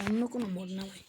অন্য কোনো মোড না ভাই।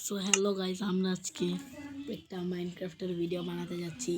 সো হ্যালো গাইস, আমরা আজকে একটা মাইনক্রাফটের ভিডিও বানাতে যাচ্ছি।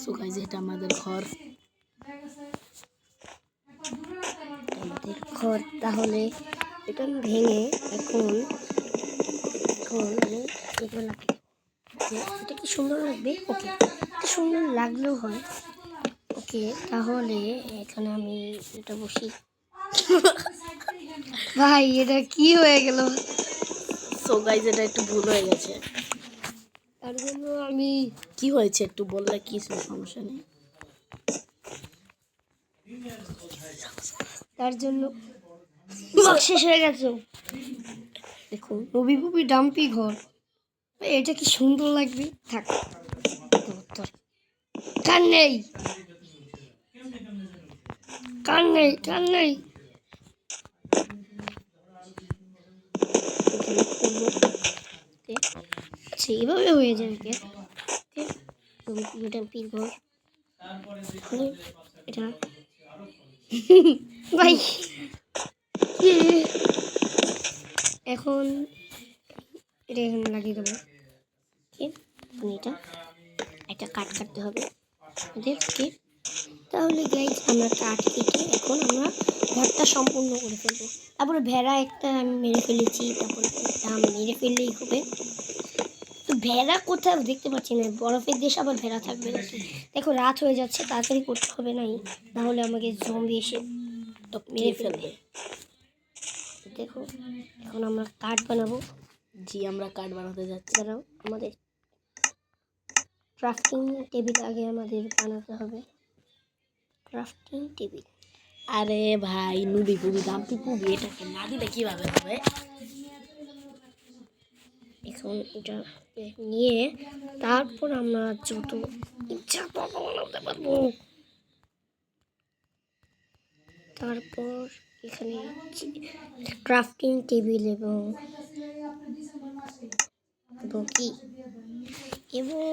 সো গাইস, এটা আমাদের ঘর। ঘর তাহলে এটা আমি ভেঙে এখন আমি এগুলো লাগিয়ে দেবো। এটা কি সুন্দর লাগবে? ওকে, এটা সুন্দর লাগলেও হয়। ওকে, তাহলে এখানে আমি এটা বসি। ভাই, এটা কি হয়ে গেল? সো গাইস, এটা একটু ভুল হয়ে গেছে। তার জন্য আমি কি হয়েছে একটু বললে কিছু সমস্যা নেই। তার জন্য শেষ হয়ে গেছে। দেখুন, রবি পুবি ডাম্পি ঘর। এটা কি সুন্দর লাগবে। থাক, কান নেই, কান নেই, কান নেই। আচ্ছা, এভাবে হয়ে যাবে। ডাম্পির ঘর এটা ভাই এখন এটা এখানে লাগিয়ে দেবো। এটা একটা কাট কাটতে হবে ওদেরকে। তাহলে গাইজ, আমরা কাঠ কেটে এখন আমরা ঘরটা সম্পূর্ণ করে ফেলবো। তারপরে ভেড়া একটা আমি মেরে ফেলেছি, তারপরে একটা আমি মেরে ফেললেই হবে। তো ভেড়া কোথাও দেখতে পাচ্ছি না। বরফের দেশ আবার ভেড়া থাকবে নাকি? দেখো, রাত হয়ে যাচ্ছে, তাড়াতাড়ি করতে হবে নাই, নাহলে আমাকে জম্বি এসে তো মেরে ফেলবে। দেখো, এখন আমরা কাঠ বানাবো। জি, আমরা কাঠ বানাতে যাচ্ছি। দাঁড়াও, আমাদের ক্রাফটিং টেবিল আগে আমাদের বানাতে হবে। Crafting table. আরে ভাই, নুবি পুবি দাম্পি পুবি এটাকে না দিলে কিভাবে হবে? এখন এটা নিয়ে তারপর আমরা যত ইচ্ছা তত বানাতে পারবো। তারপর এখানে ক্রাফটিং টেবিল এবং কি এবং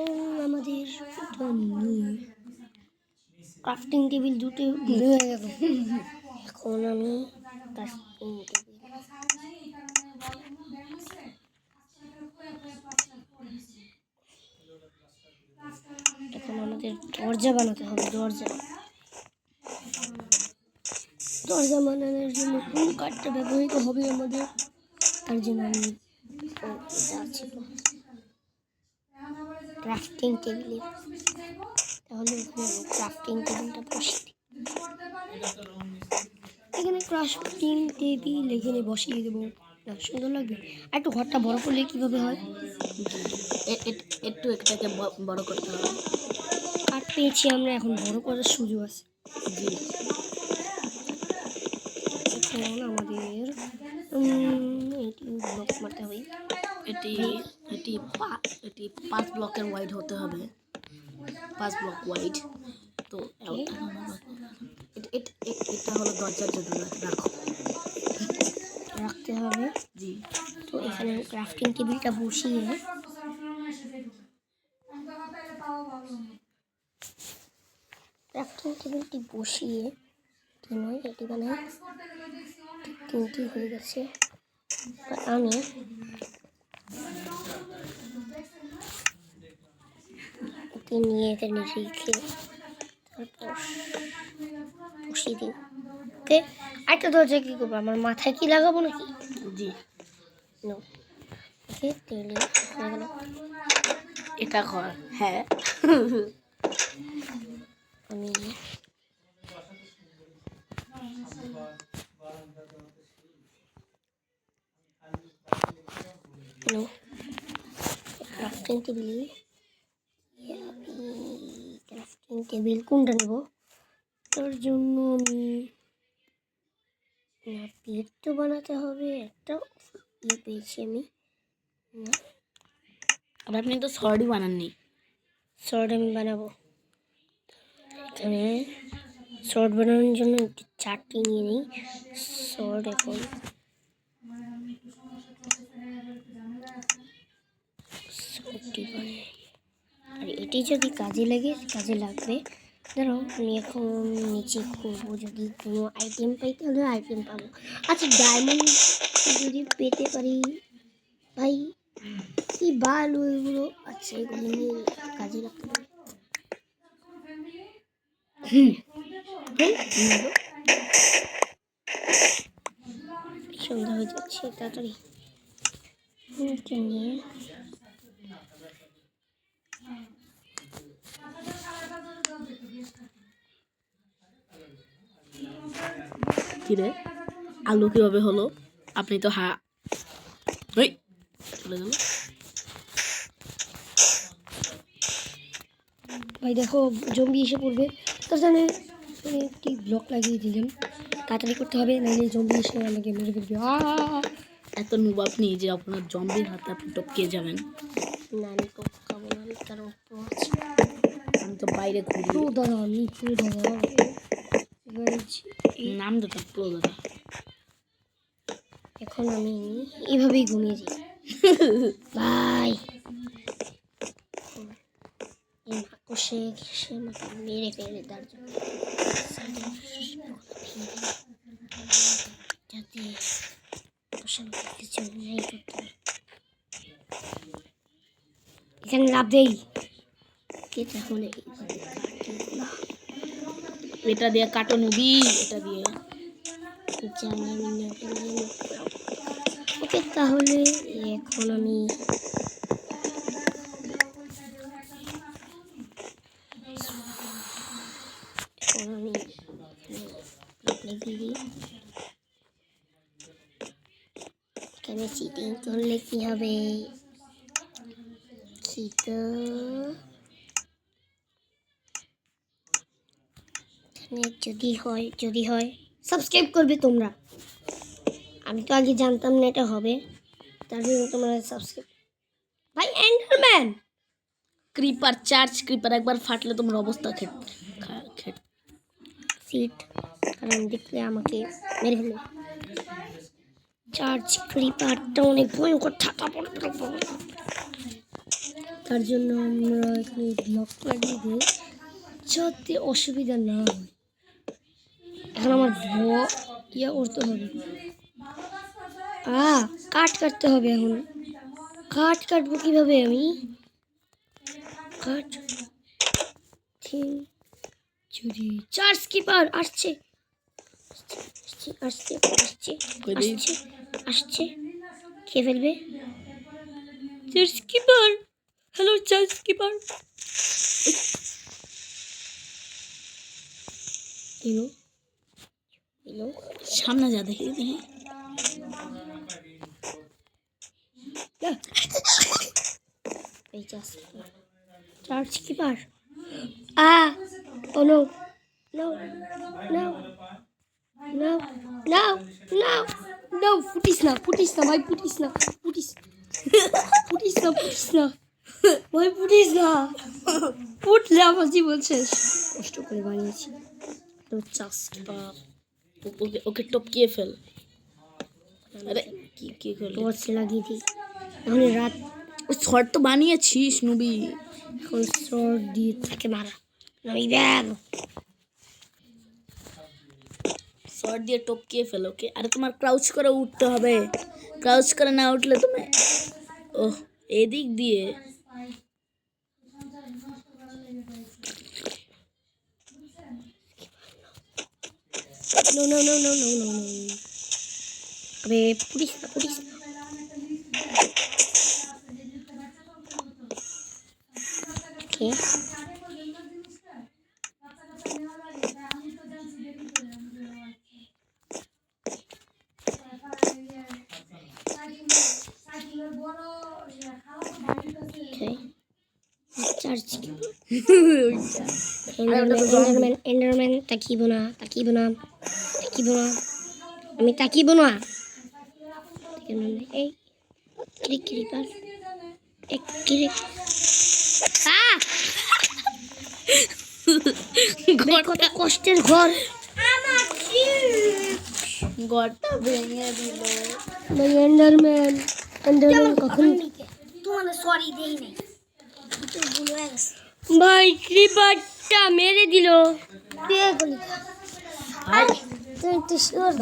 আমাদের এটা নিয়ে ক্রাফটিং টেবিল দুটো ভুলে হয়ে গেল। এখন আমি ক্রাফটিং টেবিল এখন আমাদের দরজা বানাতে হবে। দরজা বানানোর জন্য কোন কাঠটা ব্যবহৃত হবে আমাদের, তার জন্য আমি ক্রাফটিং টেবিলে, তাহলে ক্রাফটিং টেবিলটা বসিয়ে দিই। এখানে ক্রাফটিং টেবিল এখানে বসিয়ে দেবো। না, সুন্দর লাগবে। আর একটু ঘরটা বড় করলে কীভাবে হয়? একটু এটাকে বড় করতে হবে। কাঠ পেয়েছি আমরা, এখন বড় করার সুযোগ আছে। জি, এখন আমাদের এটি ব্লক মারতে হবে। এটি 5 ব্লকের ওয়াইড হতে হবে, 5 ব্লক ওয়াইড। তো এটা হলো দরজার জন্য রাখতে হবে। জি, তো এখানে ক্রাফটিং টেবিলটা বসিয়ে এটি বানাই। 3টি হয়ে গেছে। আমি এটি নিয়ে এখানে রেখে তারপর বসিয়ে দিই। ওকে, একটা দরজা কী করবো? আমার মাথায় কি লাগাবো নাকি? জি, নো। ওকে, তাহলে হয়ে গেল। এটা কর। হ্যাঁ, আমি ক্রাফটিং টেবিল কোনটা নেব? তার জন্য আমি পেট তো বানাতে হবে। একটা পেয়েছি আমি। আর আপনি তো সর্ডই বানাননি। শর্ট আমি বানাবো। এখানে শর্ট বানানোর জন্য একটু 4টি নিয়ে নিই শর্ট। এখন শর্টটি বানাই। আর এটি যদি কাজে লাগবে। ধরো আমি এখন নিচে করবো, যদি কোনো আইটেম পাই তাহলে আইটেম পাবো। আচ্ছা, ডায়মন্ড যদি পেতে পারি ভাই, কি বালু এগুলো। আচ্ছা, এগুলো নিয়ে কাজে লাগতে পারি। সন্ধ্যা হয়ে যাচ্ছে, তাড়াতাড়ি নিয়ে কিরে, আলু কিভাবে হলো? আপনি তো চলে গেল। ভাই দেখো, জম্বি এসে পড়বে। তার জন্য একটি ব্লক লাগিয়ে দিলাম। তাড়াতাড়ি করতে হবে, নাহলে জম্বি এসে আমাকে মেরে ফেলবে। এত নুব আপনি যে আপনার জম্বির হাতে আপনি টপকে যাবেন। না, আমি খাবো না, আমি কারণ আমি তো বাইরে ঘুরি। নাম দাদা, প্রো দাদা। এখন আমি এভাবেই ঘুমিয়ে যাই। ভাই কষে আমাকে মেরে ফেলে, তার জন্য যাতে কিছু নেই করতে পারে। এখানে লাভ দেই। তাহলে এটা দিয়ে কাটো নুবি, এটা দিয়ে। ওকে, তাহলে এখন আমি এখানে চিটিং করলে কি হবে? যদি হয় সাবস্ক্রাইব করবে তোমরা। আমি তো আগে জানতাম না এটা হবে, তার জন্য তোমরা সাবস্ক্রাইব। ভাই এন্ডারম্যান ক্রিপার একবার ফাটলে তোমার অবস্থা সিট, কারণ দেখলে আমাকে মেরে ফেলবে। চার্জ ক্রিপারটা অনেক ভয়ঙ্কর, ঠাকা পড়ে। তার জন্য আমরা এখানে ব্লক লাগিয়ে দিই যাতে অসুবিধা না হয়। এখন আমার ইয়ে করতে হবে, কাঠ কাটতে হবে। এখন কাঠ কাটবো কিভাবে আমি? কাঠ চুরি চার্জ কিপার আসছে আসছে আসছে আসছে আসছে খেয়ে ফেলবে। Charge keeper, hello charge keeper. এলো এলো, সামনে যা, দেখি দেখি। এই charge keeper. Oh no, no, no, no, no, no, no, ফুটিস না ভাই, ফুটিস না ভাই, ফুটিস না। ফুটলে আমার জীবন শেষ। কষ্ট করে বানিয়েছি তো চার্জ কিপার। ওকে ওকে টপকিয়ে ফেল। আরে কি কি করলি? টর্চ লাগিয়ে দিই। এখন রাত, ওই শর্ট তো বানিয়েছিস নুবি। এখন শর্ট দিয়ে থাকে মারা। আমি ব্যাগ শর্ট দিয়ে টপকিয়ে ফেল। ওকে, আরে তোমার ক্রাউচ করে উঠতে হবে। ক্রাউচ করে না উঠলে তুমি, ওহ এদিক দিয়ে। No, no, no, no, no, no, no. अबे police police okay charge Enderman Enderman ताकिबो ना আমি তাকিব না। এই ক্রিপার এক ক্রিক কত কষ্টের ঘর, ঘরটা ভেঙে দিল। ভাই এন্ডারম্যান কখন তোমাদের সরি দেই নাই, একটু ভুল হয়ে গেছে। ভাই ক্রিপারটা মেরে দিল। দিয়ে গলি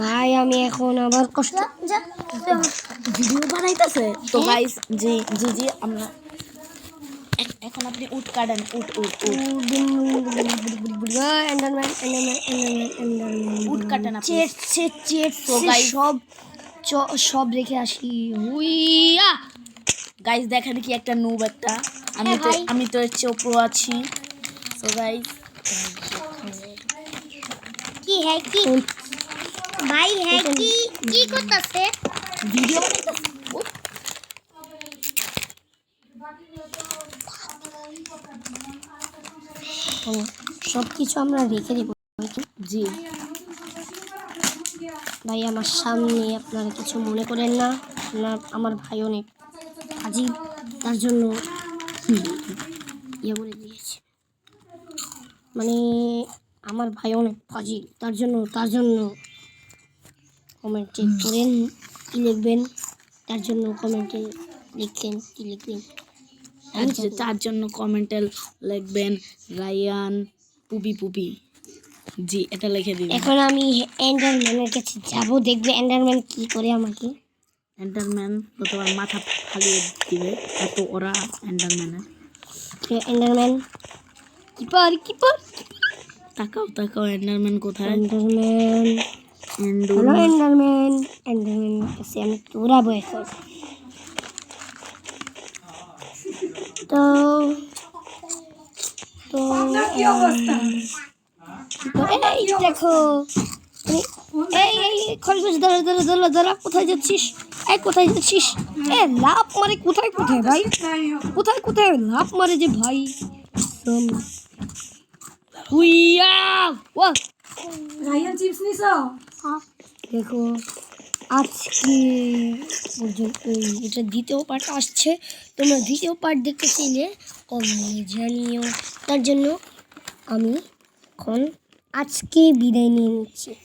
ভাই আমি এখন আবার কষ্ট ভিডিও বানাইতেছে তো গাইস। জি জি জি, আমরা এখন আপনি উট কাটেন। উট উট উট এন্ডারম্যান উট কাটেন আপনি। চেট তো গাইস সব রেখে আসি। হুইয়া গাইস দেখেন কি একটা নুব একটা। আমি তো এর চেয়ে প্রো আছি। তো গাইস কি হ্যাঁ কি ভাই হ্যাঁ কি করতেছে? ভিডিও বানাইতেছে। সব কিছু আমরা রেখে দেবো। জি ভাই আমার সামনে আপনারা কিছু মনে করেন না। আমার ভাই অনেক কাজী, তার জন্য ইয়ে করে দিয়েছে। মানে আমার ভাই অনেক কাজী, তার জন্য কমেন্টে করেন কি লিখবেন, তার জন্য কমেন্টে লিখলেন কি লিখবেন। তার জন্য কমেন্টে লিখবেন রায়ান পুপি পুপি। জি এটা লিখে দিন। এখন আমি এন্ডারম্যানের কাছে যাব, দেখবে এন্ডারম্যান কি করে আমাকে। এন্ডারম্যান তো তোমার মাথা ফালিয়ে দিবে এত ওরা এন্ডারম্যানের। এন্ডারম্যান কিপার তাকাও তাকাও, এন্ডারম্যান কোথায়? এন্ডারম্যান হ্যালো এন্ডারম্যান কাছে আমি দৌড়াবো এখন। তো এই দেখো, এই খরগোশ দাঁড়া, কোথায় যাচ্ছিস? লাভ মারে কোথায় ভাই, কোথায় লাভ মারে যে ভাই। হুইয়া ওয়া রায়ান চিপস নিছ? দেখো আজকে এটা দ্বিতীয় পার্ট আসছে। তোমরা দ্বিতীয় পার্ট দেখতে চাইলে কমেন্টে জানিও। তার জন্য আমি এখন আজকে বিদায় নিয়ে নিচ্ছি।